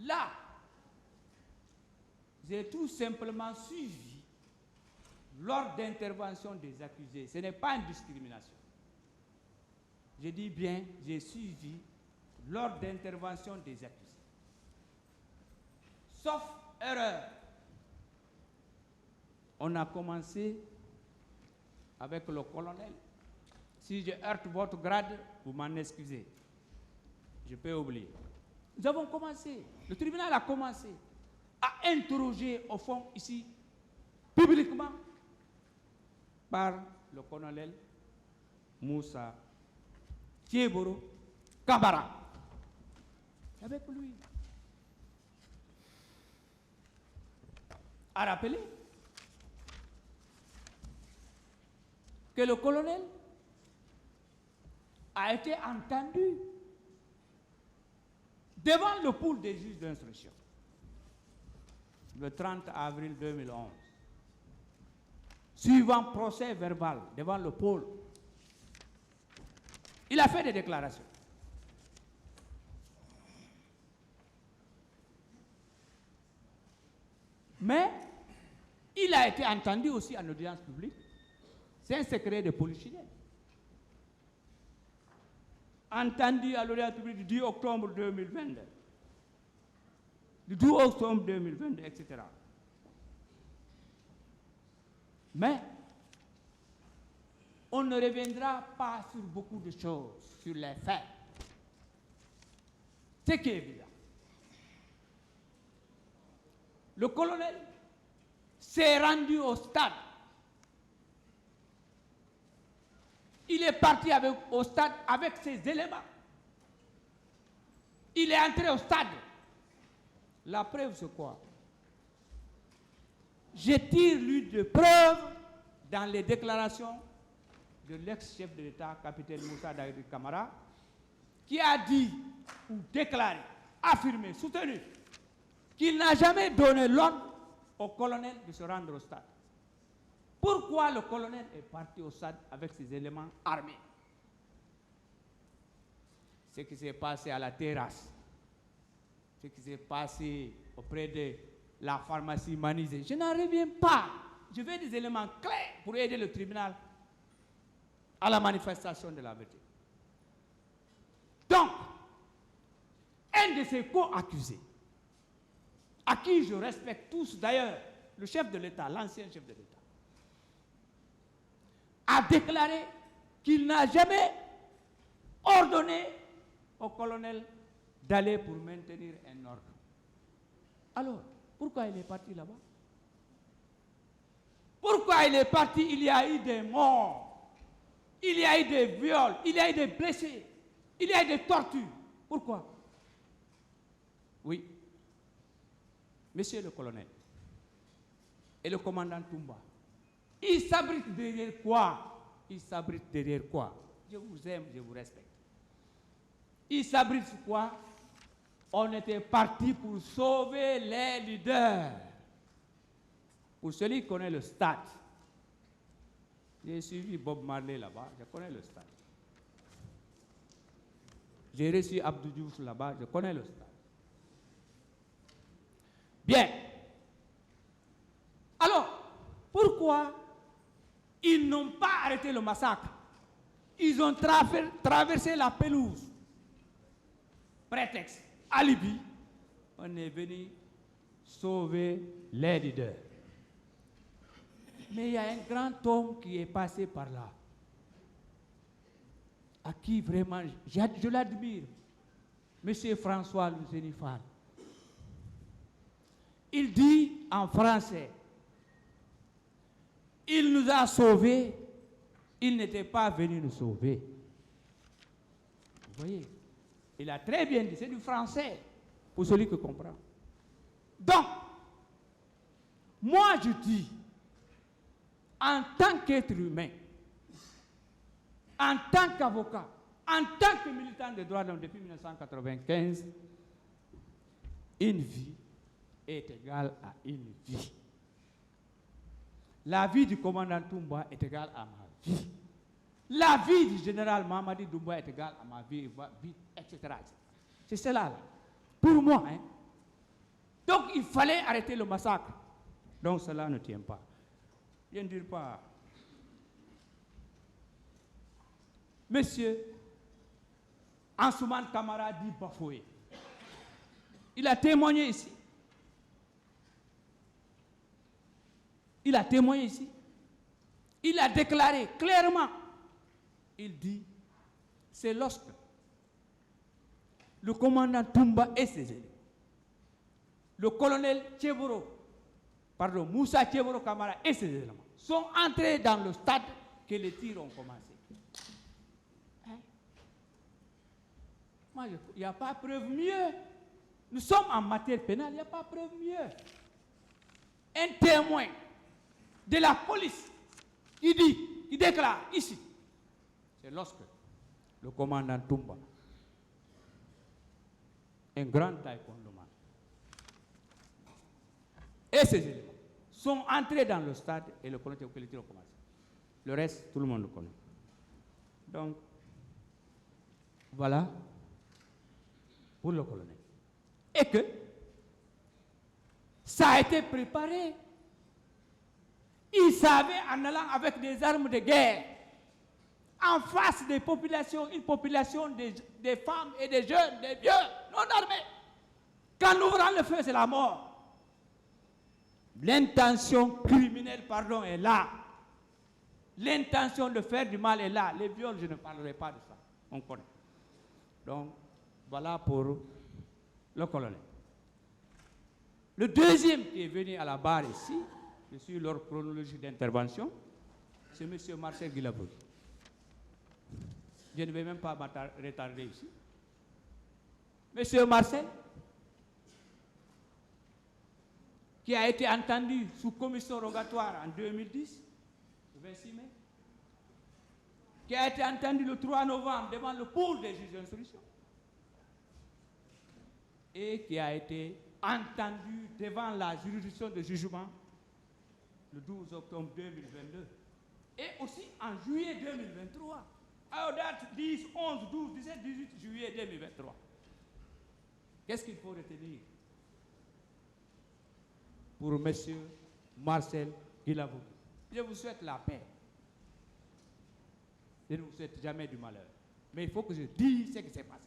Là, j'ai tout simplement suivi l'ordre d'intervention des accusés. Ce n'est pas une discrimination. Je dis bien, j'ai suivi l'ordre d'intervention des accusés. Sauf erreur. On a commencé avec le colonel. Si je heurte votre grade, vous m'en excusez. Je peux oublier. Nous avons commencé, le tribunal a commencé à interroger au fond ici, publiquement, par le colonel Moussa Thieboro Kabara. Avec lui. A rappelé que le colonel a été entendu devant le pool des juges d'instruction le 30 avril 2011, suivant procès verbal devant le pôle. Il a fait des déclarations. Mais il a été entendu aussi en audience publique. C'est un secret de polichinelle. Entendu à l'audience publique du 10 octobre 2022, du 12 octobre 2022, etc. Mais on ne reviendra pas sur beaucoup de choses, sur les faits. C'est qui est évident. Le colonel s'est rendu au stade. Il est parti au stade avec ses éléments. Il est entré au stade. La preuve, c'est quoi? Je tire lui de preuves dans les déclarations de l'ex-chef de l'État, capitaine Moussa Daïdi Camara, qui a dit ou déclaré, affirmé, soutenu qu'il n'a jamais donné l'ordre au colonel de se rendre au stade. Pourquoi le colonel est parti au stade avec ses éléments armés? Ce qui s'est passé à la terrasse, ce qui s'est passé auprès de la pharmacie Manizé, je n'en reviens pas. Je veux des éléments clairs pour aider le tribunal à la manifestation de la vérité. Donc, un de ses co-accusés, à qui je respecte tous d'ailleurs, le chef de l'État, l'ancien chef de l'État, a déclaré qu'il n'a jamais ordonné au colonel d'aller pour maintenir un ordre. Alors, pourquoi il est parti là-bas? Pourquoi il est parti? Il y a eu des morts, il y a eu des viols, il y a eu des blessés, il y a eu des tortures. Pourquoi? Oui. Monsieur le colonel et le commandant Toumba, ils s'abritent derrière quoi? Ils s'abritent derrière quoi? Je vous aime, je vous respecte. Ils s'abritent sur quoi? On était parti pour sauver les leaders. Pour celui qui connaît le stade, j'ai suivi Bob Marley là-bas, je connais le stade. J'ai reçu Abdou Diouf là-bas, je connais le stade. Bien. Alors, pourquoi ils n'ont pas arrêté le massacre? Ils ont traversé la pelouse. Prétexte, alibi, on est venu sauver les leaders. Mais il y a un grand homme qui est passé par là, à qui vraiment, je l'admire, M. François Louzenifal. Il dit en français, il nous a sauvés, il n'était pas venu nous sauver. Vous voyez, il a très bien dit, c'est du français, pour celui qui comprend. Donc, moi je dis, en tant qu'être humain, en tant qu'avocat, en tant que militant des droits de l'homme depuis 1995, une vie est égale à une vie. La vie du commandant Toumba est égale à ma vie. La vie du général Mamadi Doumbouya est égale à ma vie, etc. etc. C'est cela là. Pour moi, hein, Donc il fallait arrêter le massacre. Donc cela ne tient pas. Je ne dire pas. Monsieur Ansoumane Camara dit Bafoué. Il a témoigné ici. Il a témoigné ici. Il a déclaré clairement. Il dit, c'est lorsque le commandant Toumba et ses éléments, le colonel Moussa Tcheboro Camara et ses éléments sont entrés dans le stade que les tirs ont commencé. Hein? Il n'y a pas preuve mieux. Nous sommes en matière pénale, il n'y a pas preuve mieux. Un témoin de la police, il déclare ici, c'est lorsque le commandant Toumba, un grand taekwondo-man, et ses éléments sont entrés dans le stade et le colonel a commencé. Le reste, tout le monde le connaît. Donc, voilà pour le colonel. Et que ça a été préparé. Ils savaient, en allant avec des armes de guerre, en face des populations, une population des femmes et des jeunes, des vieux, non armés. Qu'en ouvrant le feu, c'est la mort. L'intention criminelle, est là. L'intention de faire du mal est là. Les viols, je ne parlerai pas de ça. On connaît. Donc, voilà pour le colonel. Le deuxième qui est venu à la barre ici, je suis leur chronologie d'intervention, c'est M. Marcel Guilabou. Je ne vais même pas retarder ici. M. Marcel, qui a été entendu sous commission rogatoire en 2010, le 26 mai, qui a été entendu le 3 novembre devant le pôle des juges d'instruction, et qui a été entendu devant la juridiction de jugement le 12 octobre 2022, et aussi en juillet 2023, à date 10, 11, 12, 17, 18 juillet 2023. Qu'est-ce qu'il faut retenir pour M. Marcel Guilabou? Je vous souhaite la paix. Je ne vous souhaite jamais du malheur. Mais il faut que je dise ce qui s'est passé.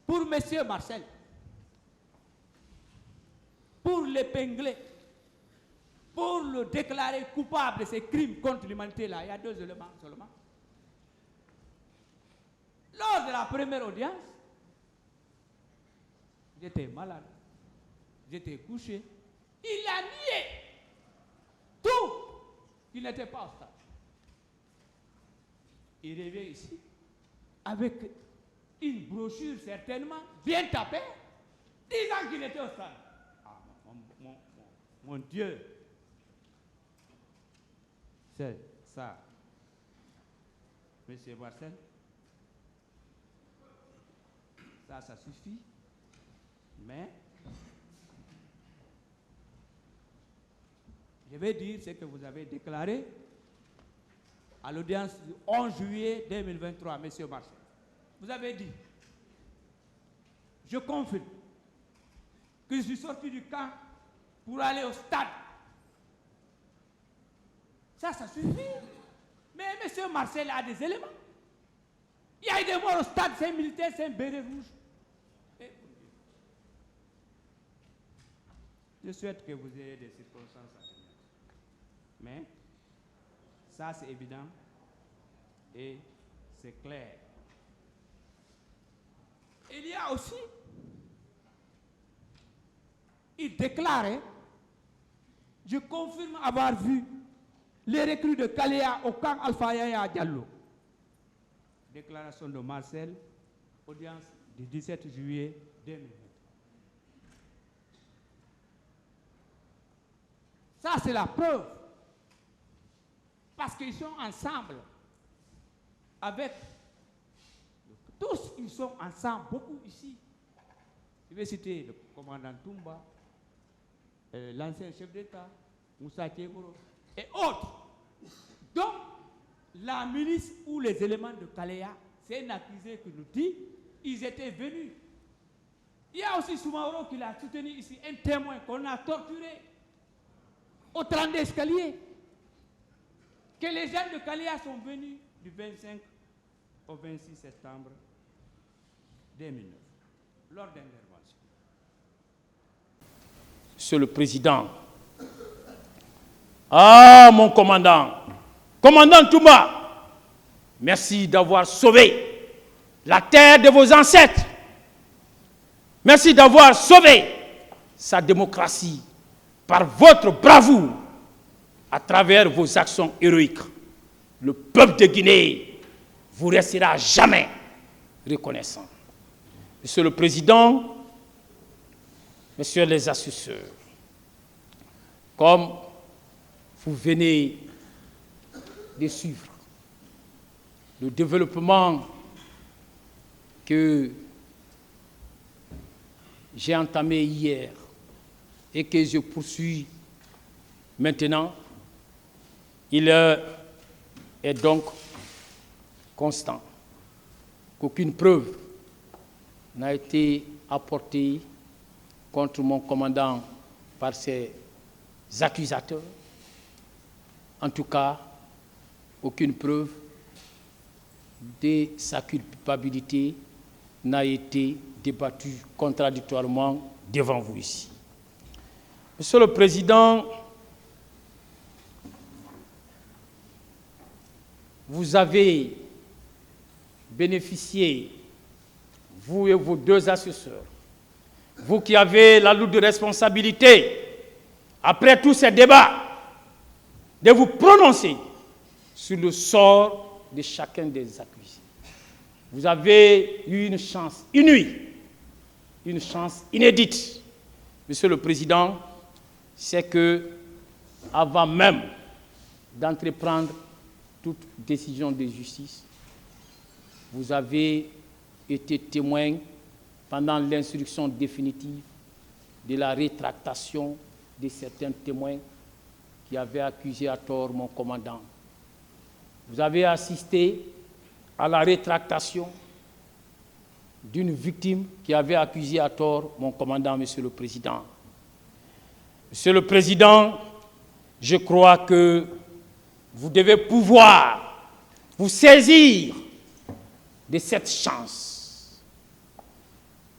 Pour M. Marcel, pour l'épingler, pour le déclarer coupable de ces crimes contre l'humanité, là, il y a 2 éléments seulement. Lors de la première audience, j'étais malade, j'étais couché. Il a nié tout qu'il n'était pas au stade. Il revient ici avec une brochure certainement bien tapée, disant qu'il était au stade. Ah, mon Dieu! C'est ça, Monsieur Marcel. Ça suffit. Mais je vais dire ce que vous avez déclaré à l'audience du 11 juillet 2023, Monsieur Marcel. Vous avez dit, je confirme que je suis sorti du camp pour aller au stade. Ça suffit. Mais M. Marcel a des éléments. Il y a eu des morts au stade, c'est un militaire, c'est un béret rouge. Je souhaite que vous ayez des circonstances atténuantes. Mais ça, c'est évident et c'est clair. Il y a aussi, il déclarait, je confirme avoir vu les recrues de Kaléa au camp Alpha Yaya Diallo. Déclaration de Marcel, audience du 17 juillet 2020. Ça, c'est la preuve. Parce qu'ils sont ensemble. Avec tous, ils sont ensemble, beaucoup ici. Je vais citer le commandant Toumba, l'ancien chef d'État, Moussa Tcheboro, et autres. Donc, la milice ou les éléments de Kaléa, c'est un accusé qui nous dit, ils étaient venus Il y a aussi Soumaoro qui l'a soutenu ici, un témoin qu'on a torturé au 30 d'escalier. Que les jeunes de Kalia sont venus du 25 au 26 septembre 2009, lors d'intervention. Monsieur le Président, ah mon commandant Touma, merci d'avoir sauvé la terre de vos ancêtres. Merci d'avoir sauvé sa démocratie par votre bravoure à travers vos actions héroïques. Le peuple de Guinée vous restera jamais reconnaissant. Monsieur le Président, Messieurs les assesseurs, comme vous venez de suivre le développement que j'ai entamé hier et que je poursuis maintenant, il est donc constant qu'aucune preuve n'a été apportée contre mon commandant par ses accusateurs. En tout cas, aucune preuve de sa culpabilité n'a été débattue contradictoirement devant vous ici. Monsieur le Président, vous avez bénéficié, vous et vos deux assesseurs, vous qui avez la lourde responsabilité, après tous ces débats, de vous prononcer sur le sort de chacun des accusés. Vous avez eu une chance inouïe, une chance inédite, Monsieur le Président, c'est que, avant même d'entreprendre toute décision de justice, vous avez été témoin pendant l'instruction définitive de la rétractation de certains témoins qui avaient accusé à tort mon commandant. Vous avez assisté à la rétractation d'une victime qui avait accusé à tort mon commandant, Monsieur le Président. Monsieur le Président, je crois que vous devez pouvoir vous saisir de cette chance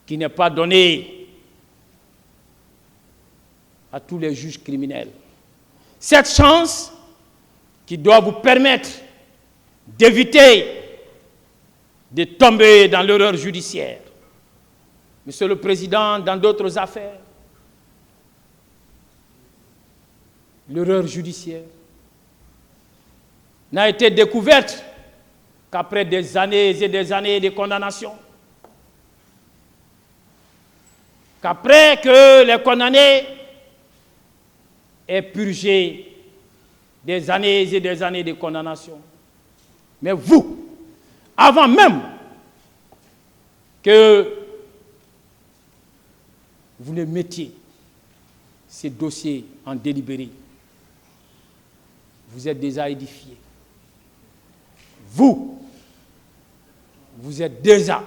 qui n'est pas donnée à tous les juges criminels. Cette chance qui doit vous permettre d'éviter de tomber dans l'erreur judiciaire. Monsieur le Président, dans d'autres affaires, l'erreur judiciaire n'a été découverte qu'après des années et des années de condamnation. Qu'après que les condamnés aient purgé des années et des années de condamnation. Mais vous, avant même que vous ne mettiez ces dossiers en délibéré, vous êtes déjà édifiés. Vous êtes déjà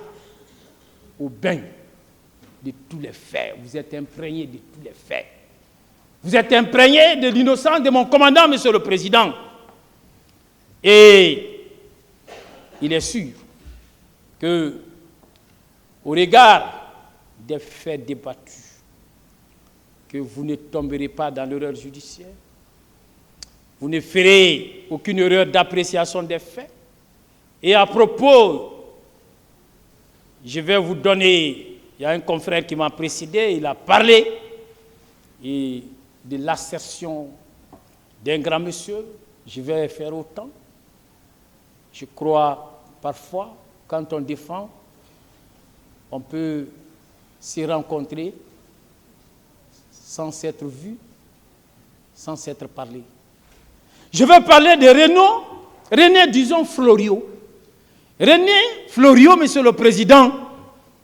au bain de tous les faits. Vous êtes imprégné de tous les faits. Vous êtes imprégné de l'innocence de mon commandant, Monsieur le Président. Et il est sûr que, au regard des faits débattus, que vous ne tomberez pas dans l'erreur judiciaire. Vous ne ferez aucune erreur d'appréciation des faits. Et à propos, je vais vous donner, il y a un confrère qui m'a précédé, il a parlé de l'assertion d'un grand monsieur. Je vais faire autant. Je crois, parfois, quand on défend, on peut se rencontrer sans s'être vu, sans s'être parlé. Je vais parler de René, disons, Floriot. René Floriot, Monsieur le Président,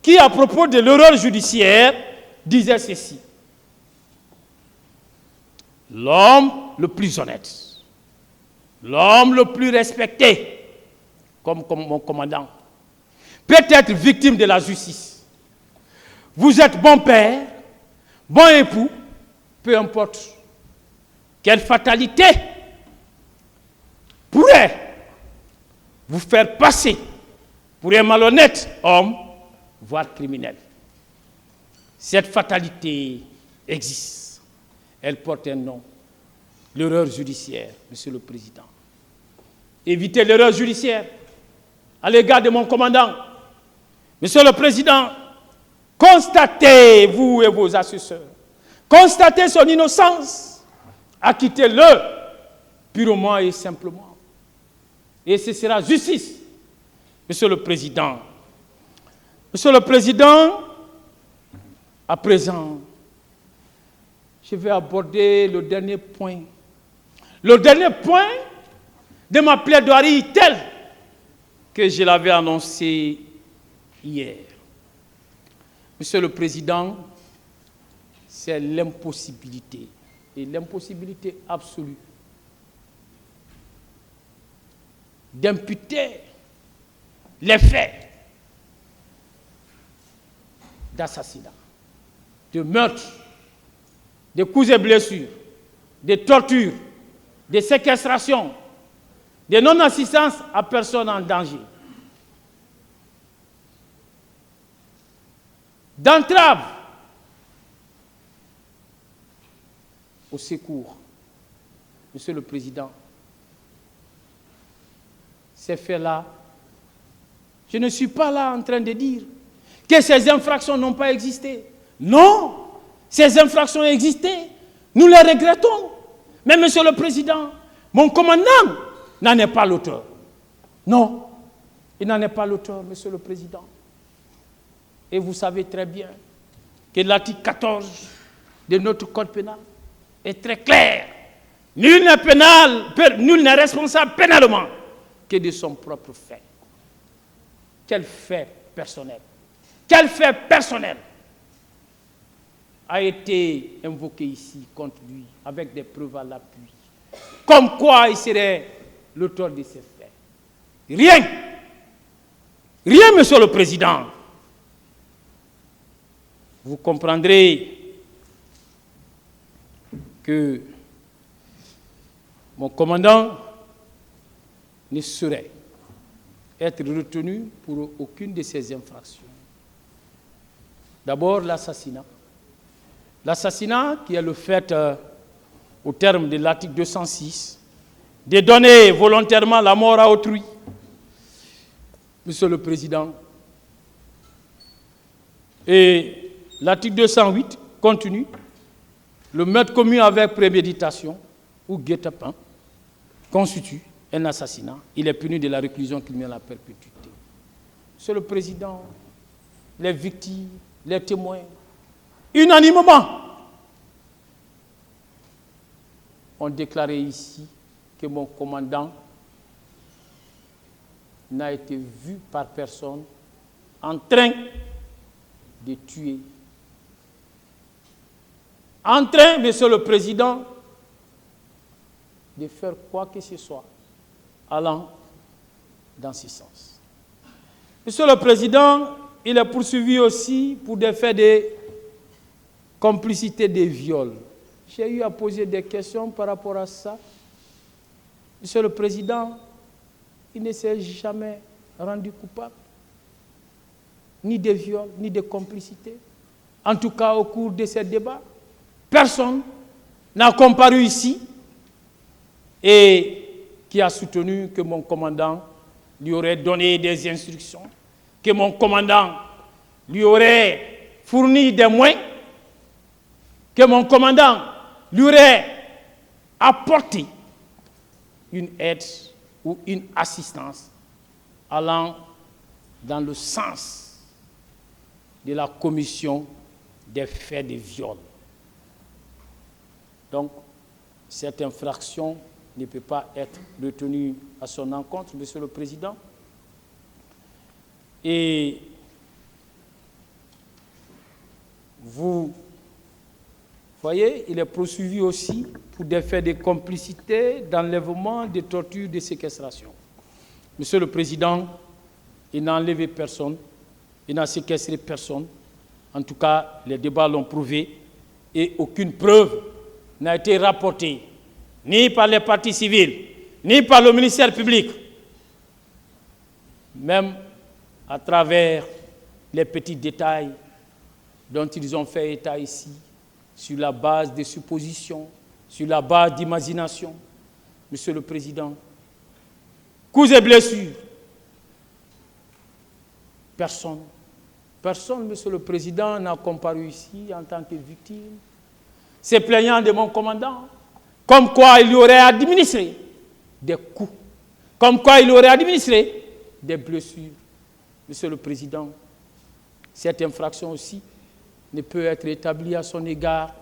qui, à propos de l'erreur judiciaire, disait ceci. L'homme le plus honnête, l'homme le plus respecté, comme mon commandant, peut être victime de la justice. vous êtes bon père, bon époux, peu importe quelle fatalité pourrait vous faire passer pour un malhonnête homme, voire criminel. Cette fatalité existe. Elle porte un nom, l'erreur judiciaire, Monsieur le Président. Évitez l'erreur judiciaire à l'égard de mon commandant. Monsieur le Président, constatez, vous et vos assesseurs, constatez son innocence, acquittez-le purement et simplement. Et ce sera justice. Monsieur le Président, à présent, je vais aborder le dernier point. Le dernier point de ma plaidoirie telle que je l'avais annoncé hier. Monsieur le Président, c'est l'impossibilité, et l'impossibilité absolue, d'imputer les faits d'assassinat, de meurtre, de coups et blessures, de tortures, de séquestration, de non-assistance à personne en danger, d'entrave au secours. Monsieur le Président, ces faits-là, je ne suis pas là en train de dire que ces infractions n'ont pas existé. Non, ces infractions existaient. Nous les regrettons. Mais Monsieur le Président, mon commandant n'en est pas l'auteur. Non, il n'en est pas l'auteur, Monsieur le Président. Et vous savez très bien que l'article 14 de notre code pénal est très clair. Nul n'est responsable pénalement que de son propre fait. Quel fait personnel? Quel fait personnel a été invoqué ici contre lui avec des preuves à l'appui? Comme quoi il serait l'auteur de ces faits? Rien. Rien, Monsieur le Président. Vous comprendrez que mon commandant ne saurait être retenu pour aucune de ces infractions. D'abord, l'assassinat. L'assassinat qui est le fait au terme de l'article 206, de donner volontairement la mort à autrui. Monsieur le Président, et l'article 208 continue, le meurtre commis avec préméditation ou guet-apens constitue un assassinat. Il est puni de la réclusion criminelle à perpétuité. Monsieur le Président, les victimes, les témoins, unanimement, ont déclaré ici que mon commandant n'a été vu par personne en train de tuer. En train, Monsieur le Président, de faire quoi que ce soit allant dans ce sens. Monsieur le Président, il est poursuivi aussi pour des faits de complicité des viols. J'ai eu à poser des questions par rapport à ça. Monsieur le Président, il ne s'est jamais rendu coupable, ni de viol, ni de complicité. En tout cas, au cours de ces débats, personne n'a comparu ici et qui a soutenu que mon commandant lui aurait donné des instructions, que mon commandant lui aurait fourni des moyens, que mon commandant lui aurait apporté une aide ou une assistance allant dans le sens de la commission des faits de viol. Donc, cette infraction ne peut pas être retenue à son encontre, Monsieur le Président. Et vous voyez, il est poursuivi aussi pour des faits de complicité, d'enlèvement, de torture, de séquestration. Monsieur le Président, il n'a enlevé personne, il n'a séquestré personne, En tout cas, les débats l'ont prouvé et aucune preuve n'a été rapportée, ni par les partis civils, ni par le ministère public, même à travers les petits détails dont ils ont fait état ici, sur la base des suppositions, sur la base d'imagination. Monsieur le Président, coups et blessures. Personne, Monsieur le Président, n'a comparu ici en tant que victime, se plaignant de mon commandant, comme quoi il aurait administré des coups, comme quoi il aurait administré des blessures. Monsieur le Président, cette infraction aussi ne peut être établie à son égard